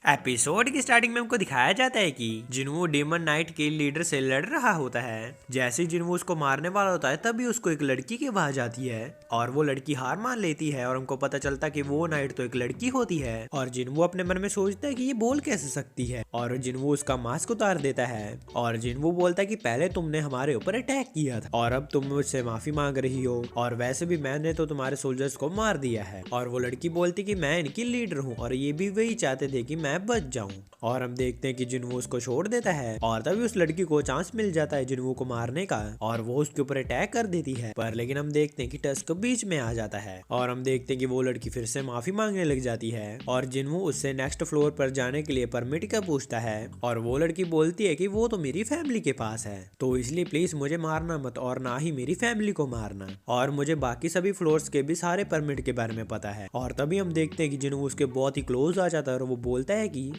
Episode की starting में हमको दिखाया जाता है कि जिन्वो डेमन नाइट के लीडर से लड़ रहा होता है। जैसे ही जिन्वो उसको मारने वाला होता है तभी उसको एक लड़की की आवाज आती है और वो लड़की हार मान लेती है और हमको पता चलता है कि वो नाइट तो एक लड़की होती है। और जिन्वो अपने मन में सोचता है कि ये बोल कैसे सकती है और जिन्वो उसका मास्क उतार देता है और जिन्वो बोलता है कि पहले तुमने हमारे ऊपर अटैक किया था और अब तुम मुझसे माफी मांग रही हो और वैसे भी मैंने तो तुम्हारे सोल्जर्स को मार दिया है। और वो लड़की बोलती कि मैं इनकी लीडर हूँ और ये भी वही चाहते थे कि मैं बच जाऊं। और हम देखते हैं कि जिन्वो उसको छोड़ देता है और तभी उस लड़की को चांस मिल जाता है जिन्वो को मारने का और वो उसके ऊपर अटैक कर देती है। पर लेकिन हम देखते हैं कि टस्क बीच में आ जाता है और हम देखते हैं कि वो लड़की फिर से माफी मांगने लग जाती है और जिन्वो उससे नेक्स्ट फ्लोर पर जाने के लिए परमिट का पूछता है और वो लड़की बोलती है कि वो तो मेरी फैमिली के पास है तो इसलिए प्लीज मुझे मारना मत और ना ही मेरी फैमिली को मारना और मुझे बाकी सभी फ्लोर्स के भी सारे परमिट के बारे में पता है। और तभी हम देखते हैं कि जिन्वो उसके बहुत ही क्लोज आ जाता है और वो बोलता है कि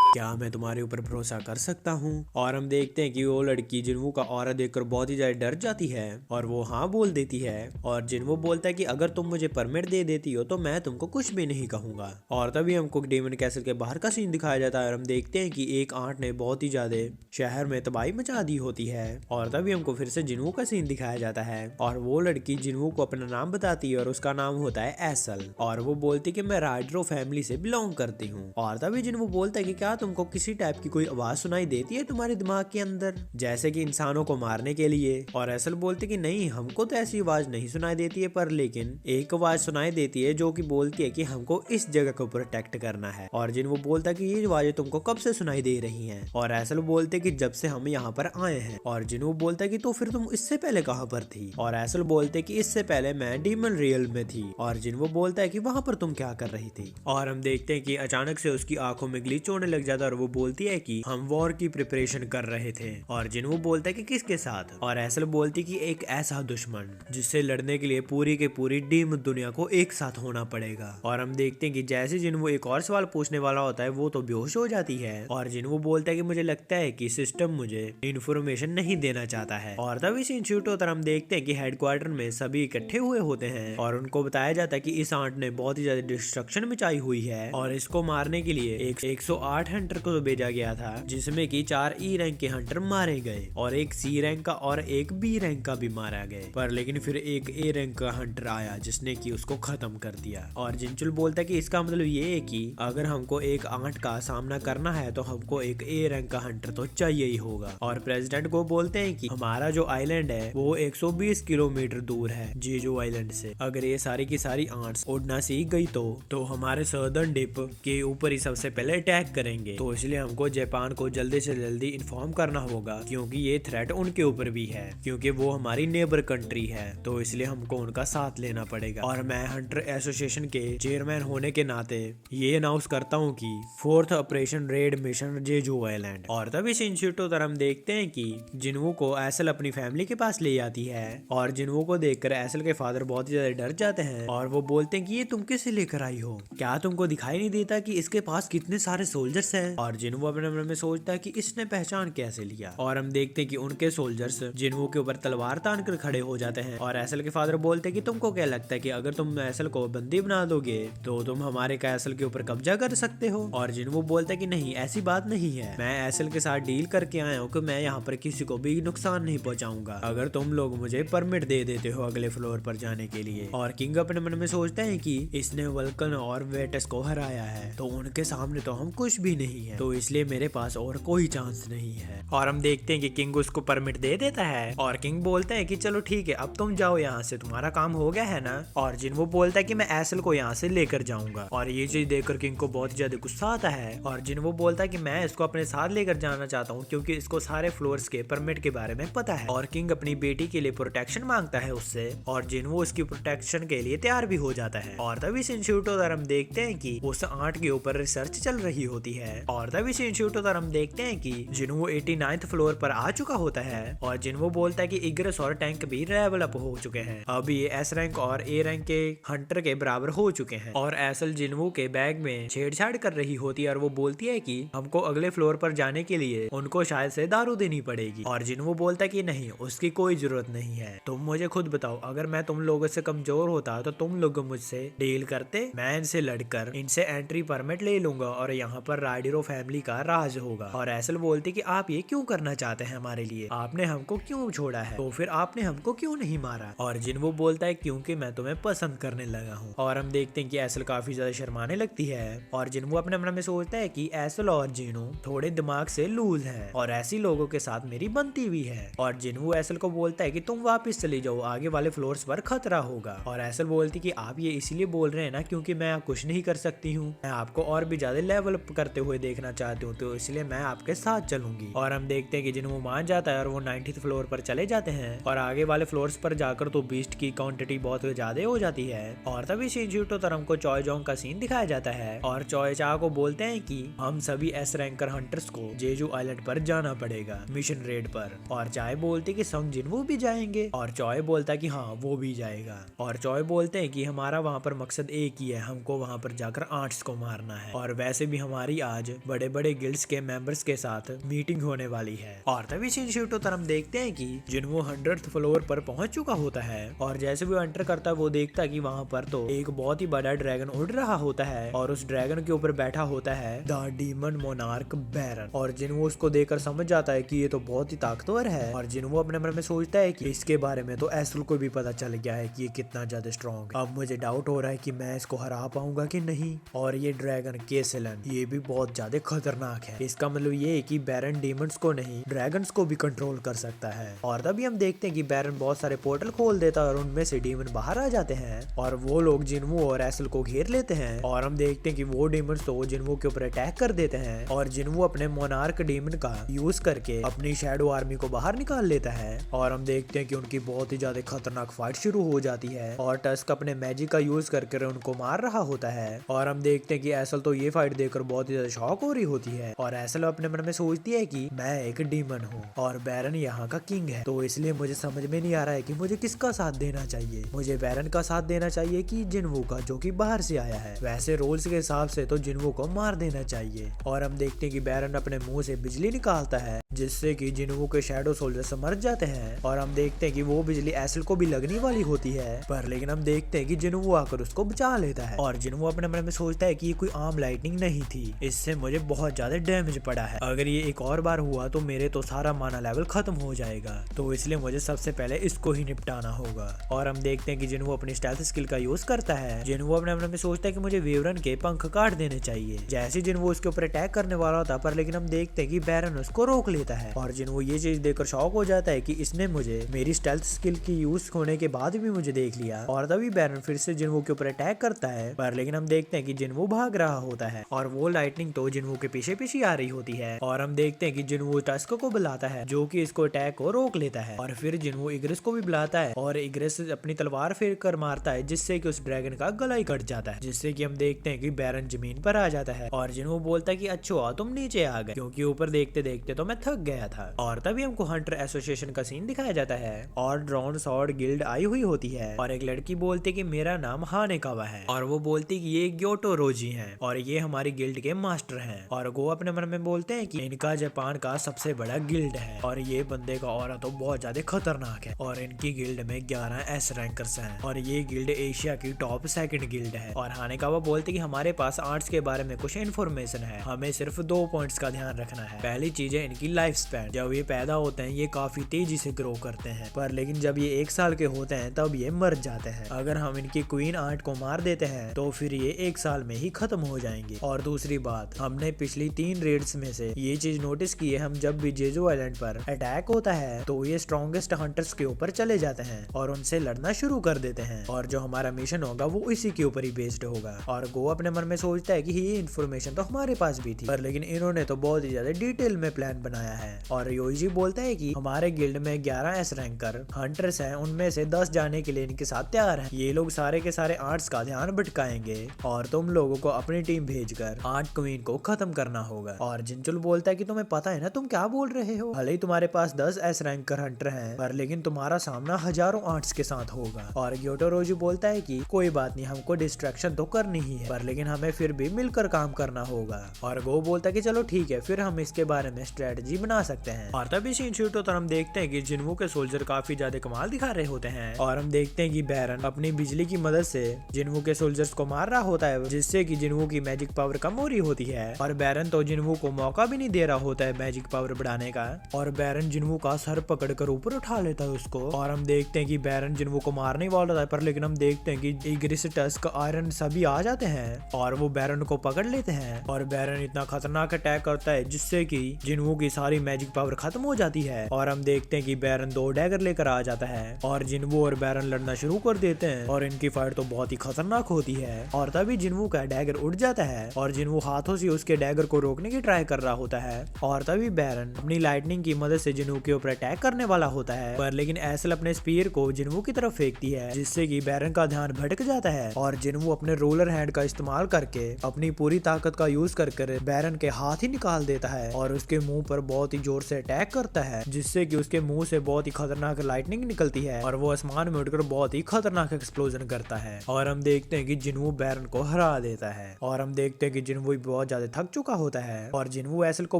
क्या मैं तुम्हारे ऊपर भरोसा कर सकता हूँ। और हम देखते हैं कि वो लड़की जिन्वो का ऑरा देखकर बहुत ही ज्यादा डर जाती है और वो हाँ बोल देती है और जिन्वो बोलता है कि अगर तुम मुझे परमिट दे देती हो तो मैं तुमको कुछ भी नहीं कहूंगा। और तभी हमको डेमन कैसल के बाहर का सीन दिखाया जाता है और हम देखते हैं कि एक आंट ने बहुत ही ज्यादा शहर में तबाही मचा दी होती है। और तभी हमको फिर से जिन्वो का सीन दिखाया जाता है और वो लड़की जिन्वो को अपना नाम बताती है और उसका नाम होता है एसल और वो बोलती कि मैं राइड्रो फैमिली से बिलोंग करती हूँ। और तभी जिन्वो बोलता है कि क्या तुमको किसी टाइप की कोई आवाज सुनाई देती है तुम्हारे दिमाग के अंदर जैसे कि इंसानों को मारने के लिए। और एसल बोलते कि नहीं हमको तो ऐसी आवाज नहीं सुनाई देती है पर लेकिन एक आवाज सुनाई देती है जो कि बोलती है कि हमको इस जगह को प्रोटेक्ट करना है। और जिन्वो बोलता है कि ये आवाजें तुमको कब से सुनाई दे रही हैं। और एसल बोलते कि जब से हम यहाँ पर आए हैं। और जिन्वो बोलता है कि तो फिर तुम इससे पहले कहाँ पर थी। और एसल बोलते कि इससे पहले मैं डीमन रियल में थी। और जिन्वो बोलता है कि वहाँ पर तुम क्या कर रही थी। और हम देखते हैं कि अचानक से उसकी आंखों में ग्लिच होने लग जाता है और वो बोलती है कि हम वॉर की प्रिपरेशन कर रहे थे। और जिन्वो बोलता है कि किसके साथ। और एसल बोलती कि एक ऐसा दुश्मन जिससे लड़ने के लिए पूरी के पूरी डीम दुनिया को एक साथ होना पड़ेगा। और हम देखते हैं कि जैसे जिन्वो एक और सवाल पूछने वाला होता है वो तो बेहोश हो जाती है। और जिन्वो बोलता है कि मुझे लगता है कि सिस्टम मुझे इन्फॉर्मेशन नहीं देना चाहता है। और तभी सीन शूट होता हम देखते हैं कि हेडक्वार्टर में सभी इकट्ठे हुए होते हैं और उनको बताया जाता है कि इस आंट ने बहुत ही ज्यादा डिस्ट्रक्शन मचाई हुई है और इसको मारने के लिए एक 108 हंटर को भेजा गया था जिसमें कि 4 ई रैंक के हंटर मारे गए और एक सी रैंक का और एक बी रैंक का भी मारा गए। पर लेकिन फिर एक ए रैंक का हंटर आया जिसने कि उसको खत्म कर दिया। और जिनचुल बोलता है कि इसका मतलब ये है कि अगर हमको एक आंट का सामना करना है तो हमको एक ए रैंक का हंटर तो चाहिए ही होगा। और प्रेसिडेंट को बोलते हैं कि हमारा जो आइलैंड है वो 120 किलोमीटर दूर है जेजू आइलैंड से। अगर ये सारी की सारी आंट्स उड़ना सीख गई तो हमारे सदर्न डिप के ऊपर ही सबसे पहले अटैक करेंगे। तो इसलिए हमको जापान को जल्दी से जल्दी इन्फॉर्म करना होगा क्योंकि ये थ्रेट उनके ऊपर भी है क्योंकि वो हमारी नेबर कंट्री है। तो इसलिए हमको उनका साथ लेना पड़ेगा। और मैं हंटर एसोसिएशन के चेयरमैन होने के नाते ये अनाउंस करता हूँ कि 4th operation red mission Jeju island. और तभी इंस्टीट्यूट हम देखते हैं कि जिन्वो को एसल अपनी फैमिली के पास ले जाती है और जिन्वो को देखकर एसल के फादर बहुत ही ज्यादा डर जाते हैं और वो बोलते हैं कि ये तुम किसे लेकर आई हो, क्या तुमको दिखाई नहीं देता कि इसके पास कितने सारे सोल्जर्स हैं। और जिन्वो अपने मन में सोचता है कि इसने पहचान कैसे लिया। और हम देखते हैं कि उनके सोल्जर्स जिन्वो के ऊपर तलवार तान कर खड़े हो जाते हैं। और एसल के फादर बोलते हैं कि तुमको क्या लगता है कि अगर तुम एसल को बंदी बना दोगे तो तुम हमारे कैसल के ऊपर कब्जा कर सकते हो। और जिन्वो बोलता है कि नहीं ऐसी बात नहीं है, मैं एसल के साथ डील करके आया हूँ कि मैं यहाँ पर किसी को भी नुकसान नहीं पहुंचाऊंगा अगर तुम लोग मुझे परमिट दे देते हो अगले फ्लोर पर जाने के लिए। और किंग अपने मन में सोचता है कि इसने वल्कन और वेटस को हराया है तो उनके सामने तो हम कुछ भी नहीं है, तो इसलिए मेरे पास और कोई चांस नहीं है। और हम देखते हैं कि किंग उसको परमिट दे देता है और किंग बोलता है कि चलो ठीक है अब तुम जाओ यहाँ से, तुम्हारा काम हो गया है ना। और जिन्वो बोलता है कि मैं एसल को यहाँ से लेकर जाऊंगा। और ये चीज देखकर किंग को बहुत ज्यादा गुस्सा आता है और जिन्वो बोलता है कि मैं इसको अपने साथ लेकर जाना चाहता हूँ क्योंकि इसको सारे फ्लोर्स के परमिट के बारे में पता है। और किंग अपनी बेटी के लिए प्रोटेक्शन मांगता है उससे और जिन्वो उसकी प्रोटेक्शन के लिए तैयार भी हो जाता है। और तभी इंस्टीट्यूट हम देखते हैं कि उस आंट के ऊपर रिसर्च चल रही होती है और तभी सीन शूट होता हम देखते हैं कि जिन्वो 89th फ्लोर पर आ चुका होता है और जिन्वो बोलता है कि इग्रेस और टैंक भी लेवल अप हो चुके हैं। अब ये एस रैंक और ए रैंक के हंटर के बराबर हो चुके हैं और एसल जिन्वो के बैग में छेड़छाड़ कर रही होती है और वो बोलती है कि हमको अगले फ्लोर पर जाने के लिए उनको शायद से दारू देनी पड़ेगी और जिन्वो बोलता है कि नहीं, उसकी कोई जरूरत नहीं है, तुम मुझे खुद बताओ, अगर मैं तुम लोगों से कमजोर होता तो तुम लोग मुझसे डील करते, मैं इनसे लड़कर इनसे एंट्री परमिट ले लूंगा और यहाँ पर राइडरो फैमिली का राज होगा। और एसल बोलती कि आप ये क्यों करना चाहते हैं हमारे लिए, आपने हमको क्यों छोड़ा है, तो फिर आपने हमको क्यों नहीं मारा। और जिन्वो बोलता है क्योंकि मैं तुम्हें पसंद करने लगा हूँ। और हम देखते हैं कि एसल काफी ज्यादा शर्माने लगती है और जिन्वो अपने मन में सोचता है कि एसल और जिनो थोड़े दिमाग से लूज हैं और ऐसी लोगों के साथ मेरी बनती हुई है। और जिन्वो एसल को बोलता है कि तुम वापस चली जाओ, आगे वाले फ्लोर्स पर खतरा होगा। और एसल बोलती कि आप ये इसीलिए बोल रहे हैं ना क्योंकि मैं आप कुछ नहीं कर सकती हूँ, मैं आपको और भी ज्यादा लेवल अप करते हुए देखना चाहती हूँ, तो इसलिए मैं आपके साथ चलूंगी। और हम देखते हैं कि जिन्वो मान जाता है और वो 90th फ्लोर पर चले जाते हैं और आगे वाले फ्लोर्स पर जाकर तो बीस्ट की क्वांटिटी बहुत ज्यादा हो जाती है। और तभी शिनजुटो तरम को चॉय जोंग का सीन दिखाया जाता है और चॉय चा को बोलते हैं कि हम सभी एस रैंकर हंटर्स को जेजू आइलैंड पर जाना पड़ेगा मिशन रेड पर। और चाय बोलते कि संग जिन्वो भी जाएंगे और चॉय बोलता कि हाँ वो भी जाएगा। और चॉय बोलते हैं कि हमारा वहाँ पर मकसद एक ही है, हमको वहाँ पर जाकर आर्ट्स को मारना है और वैसे भी हमारी आज बड़े बड़े गिल्ड्स के मेंबर्स के साथ मीटिंग होने वाली है। और तभी शिनशूटो तरम देखते हैं कि जिन्वो 100th फ्लोर पर पहुंच चुका होता है और जैसे भी एंटर करता है वो देखता है कि वहाँ पर तो एक बहुत ही बड़ा ड्रैगन उड़ रहा होता है और उस ड्रैगन के ऊपर बैठा होता है द डीमन मोनार्क बैरन। और जिन्वो उसको देखकर समझ जाता है कि ये तो बहुत ही ताकतवर है और जिन्वो अपने मन में सोचता है कि इसके बारे में तो एसल को भी पता चल गया है कि ये कितना ज्यादा स्ट्रॉन्ग है। अब मुझे डाउट हो रहा है कि मैं इसको हरा पाऊंगा कि नहीं। और ये ड्रैगन केसलन ये भी बहुत ज्यादा खतरनाक है, इसका मतलब ये है कि बैरन डीमंस को नहीं ड्रैगन्स को भी कंट्रोल कर सकता है। और तभी हम देखते हैं कि बैरन बहुत सारे पोर्टल खोल देता है और उनमें से डीमन बाहर आ जाते हैं और वो लोग जिन्वो और एसल को घेर लेते हैं। और हम देखते हैं कि वो डीमंस तो जिन्वो के ऊपर अटैक कर देते हैं और जिन्वो अपने मोनार्क डीमन का यूज करके अपनी शैडो आर्मी को बाहर निकाल लेता है। और हम देखते हैं कि उनकी बहुत ही ज्यादा खतरनाक फाइट शुरू हो जाती है और टस्क अपने मैजिक का यूज करके उनको मार रहा होता है। और हम देखते हैं कि एसल तो ये फाइट देखकर बहुत ही ज्यादा शॉक हो रही होती है और एसल अपने मन में सोचती है कि मैं एक डीमन हूँ और बैरन यहाँ का किंग है, तो इसलिए मुझे समझ में नहीं आ रहा है कि मुझे किसका साथ देना चाहिए, मुझे बैरन का साथ देना चाहिए कि जिन्वो का जो कि बाहर से आया है। वैसे रूल्स के हिसाब से तो जिन्वो को मार देना चाहिए। और हम देखते हैं कि बैरन अपने मुंह से बिजली निकालता है जिससे कि जिन्वो के शैडो सोल्जर्स मर जाते हैं। और हम देखते हैं कि वो बिजली एसल को भी लगने वाली होती है पर लेकिन हम देखते हैं कि जिन्वो आकर उसको बचा लेता है। और जिन्वो अपने मन में सोचता है कि ये कोई आम लाइटनिंग नहीं थी, इससे मुझे बहुत ज्यादा डैमेज पड़ा है, अगर ये एक और बार हुआ तो मेरे तो सारा माना लेवल खत्म हो जाएगा, तो इसलिए मुझे सबसे पहले इसको ही निपटाना होगा। और हम देखते हैं कि जिन्वो अपनी स्टेल्थ स्किल का यूज करता है। जिन्वो अपने मन में सोचता है कि मुझे वेवरन के पंख काट देने चाहिए। जैसे जिन्वो उसके ऊपर अटैक करने वाला होता पर लेकिन हम देखते हैं कि बैरन उसको रोक लेता है और जिन्वो ये चीज देखकर शॉक हो जाता है कि इसने मुझे मेरी स्टेल्थ स्किल की यूज होने के बाद भी मुझे देख लिया। और तभी बैरन फिर से जिन्वो के ऊपर अटैक करता है पर लेकिन हम देखते हैं कि जिन्वो भाग रहा होता है और वो लाइटनिंग तो जिन्वो के पीछे पीछे आ रही होती है। और हम देखते हैं कि जिन्वो टस्क को बुलाता है जो कि इसको अटैक को रोक लेता है और फिर जिन्वो इग्रेस को भी बुलाता है और इग्रेस अपनी तलवार फेर कर मारता है जिससे कि उस ड्रैगन का गला ही कट जाता है, जिससे कि हम देखते हैं कि बैरन जमीन पर आ जाता है और जिन्वो बोलता है कि अच्छा तुम नीचे आ गए क्योंकि ऊपर देखते देखते तो मैं थक गया था। और तभी हमको हंटर एसोसिएशन का सीन दिखाया जाता है और ड्रोन सॉर्ड गिल्ड आई हुई होती है और एक लड़की बोलती कि मेरा नाम हानेकावा है और वो बोलती कि ये ग्योटो रोजी हैं और ये हमारी गिल्ड के मास्टर हैं। और वो अपने मन में बोलते हैं कि इनका जापान का सबसे बड़ा गिल्ड है और ये बंदे का ऑरा तो बहुत ज्यादा खतरनाक है और इनकी गिल्ड में 11 एस रैंकर्स हैं और ये गिल्ड एशिया की टॉप सेकंड गिल्ड है। और हानेकावा बोलते कि हमारे पास आर्ट्स के बारे में कुछ इन्फॉर्मेशन है, हमें सिर्फ 2 पॉइंट्स का ध्यान रखना है। पहली चीज है इनकी लाइफ स्पैन, जब ये पैदा होते हैं ये काफी तेजी से ग्रो करते हैं पर लेकिन जब ये 1 साल के होते हैं तब ये मर जाते हैं। अगर हम इनकी क्वीन आर्ट को मार देते हैं तो फिर ये 1 साल में ही खत्म हो जाएंगे। और दूसरी बात, हमने पिछली 3 रेड्स में से ये चीज नोटिस की है, हम जब भी जेजू आइलैंड पर अटैक होता है तो ये स्ट्रॉन्गेस्ट हंटर्स के ऊपर चले जाते हैं और उनसे लड़ना शुरू कर देते हैं और जो हमारा मिशन होगा वो इसी के ऊपर ही बेस्ड होगा। और गो अपने मन में सोचता है कि ये इन्फॉर्मेशन तो हमारे पास भी थी पर लेकिन इन्होंने तो बहुत ही ज्यादा डिटेल में प्लान बनाया है। और योइजी बोलता है कि हमारे गिल्ड में 11 एस रैंकर हंटर्स हैं, उनमें से 10 जाने के लिए इनके साथ तैयार हैं। ये लोग सारे के सारे आर्ट्स का ध्यान भटकाएंगे और तुम लोगों को अपनी टीम भेजकर आर्ट क्वीन को खत्म करना होगा। और जिनचुल बोलता है कि तुम्हें पता है ना तुम क्या बोल रहे हो, भले ही तुम्हारे पास 10 एस रैंक कर हंटर हैं, पर लेकिन तुम्हारा सामना हजारों आर्ट्स के साथ होगा। और ग्योटोरोजू बोलता है कि कोई बात नहीं, हमको डिस्ट्रैक्शन तो करनी ही है, पर लेकिन हमें फिर भी मिलकर काम करना होगा। और गो बोलता है कि चलो ठीक है, फिर हम इसके बारे में स्ट्रेटजी बना सकते हैं। और तभी सीन शूट होता हम देखते हैं कि जिन्वू के सोल्जर काफी ज्यादा कमाल दिखा रहे होते हैं। और हम देखते हैं कि बैरन अपनी बिजली की मदद से जिन्वू के सोल्जर्स को मार रहा होता है, जिससे कि जिन्वू की मैजिक पावर कम हो रही होती है। और बैरन तो जिन्वू को मौका भी नहीं दे रहा होता है मैजिक पावर बढ़ाने का। और बैरन जिन्वू का सर पकड़कर ऊपर उठा लेता है उसको। और हम देखते हैं कि बैरन जिन्वू को मारने वाला था, पर लेकिन हम देखते हैं कि इग्रिस, टस्क, आयरन सभी आ जाते हैं और वो बैरन को पकड़ लेते हैं। और बैरन इतना खतरनाक अटैक करता है जिससे कि जिन्वू की सारी मैजिक पावर खत्म हो जाती है। और हम देखते हैं कि बैरन 2 डैगर लेकर आ जाता है और जिन्वू और बैरन लड़ना शुरू कर देते हैं। और इनकी फाइट तो बहुत ही खतरनाक होती है। और तभी जिन्वू का डैगर उड़ जाता है और जिन्वू हाथों से उसके डैगर को रोकने की ट्राई कर रहा होता है। और तभी बैरन अपनी लाइटनिंग की मदद से जिन्वू के ऊपर अटैक करने वाला होता है, पर लेकिन एसल अपने स्पीयर को जिन्वू की तरफ फेंकती है, जिससे कि बैरन का ध्यान भटक जाता है। और जिन्वू अपने रोलर हैंड का इस्तेमाल करके अपनी पूरी ताकत का यूज कर बैरन के हाथ ही निकाल देता है और उसके मुंह पर बहुत ही जोर से अटैक करता है, जिससे कि उसके मुंह से बहुत ही खतरनाक लाइटनिंग निकलती है और वो आसमान में उड़कर बहुत ही खतरनाक एक्सप्लोजन करता है। और हम देखते हैं कि जिन्वू बैरन को हरा देता है। और हम देखते हैं कि जिन्वू बहुत ज्यादा थक चुका होता है और जिन्वू एसल को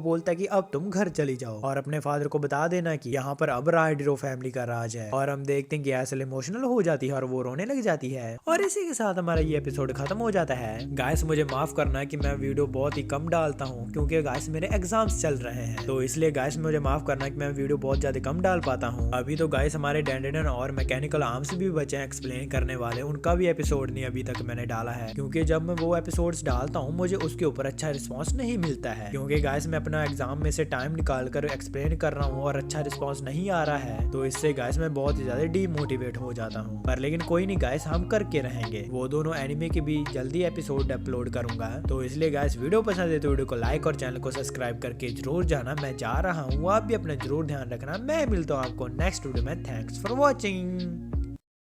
बोलता है कि अब तुम घर चली जाओ और अपने फादर को बता देना कि यहाँ पर अब राइडरो फैमिली का राज है। और हम देखते हैं कि एसल इमोशनल हो जाती है और वो रोने लग जाती है। और इसी के साथ हमारा ये एपिसोड खत्म हो जाता है। गाइस मुझे माफ करना कि मैं वीडियो बहुत ही कम डालता हूँ, क्योंकि गाइस मेरे एग्जाम्स चल रहे हैं, तो इसलिए गाइस मुझे माफ करना कि मैं वीडियो बहुत ज्यादा कम डाल पाता हूँ। अभी तो गाइस हमारे डेंडेडन और मैकेनिकल आर्म्स भी बचे हैं एक्सप्लेन करने वाले, उनका भी एपिसोड नहीं अभी तक मैंने डाला है, क्योंकि जब मैं वो एपिसोड्स डालता हूँ मुझे उसके ऊपर अच्छा रिस्पॉन्स नहीं मिलता है, क्योंकि गाइस मैं अपना एग्जाम में से टाइम निकाल कर एक्सप्लेन कर रहा हूँ और अच्छा रिस्पॉन्स नहीं आ रहा है, तो इससे गाइस मैं बहुत ही ज्यादा डीमोटिवेट हो जाता हूँ। पर लेकिन कोई नहीं गाइस, हम करके रहेंगे, वो दोनों एनिमे के भी जल्दी एपिसोड अपलोड करूंगा। तो इसलिए गाइस वीडियो पसंद है तो वीडियो को लाइक और चैनल को सब्सक्राइब करके जरूर जाना। मैं जा रहा हूँ, आप भी अपना जरूर ध्यान रखना। मैं मिलता हूँ आपको नेक्स्ट वीडियो में। Thanks for watching.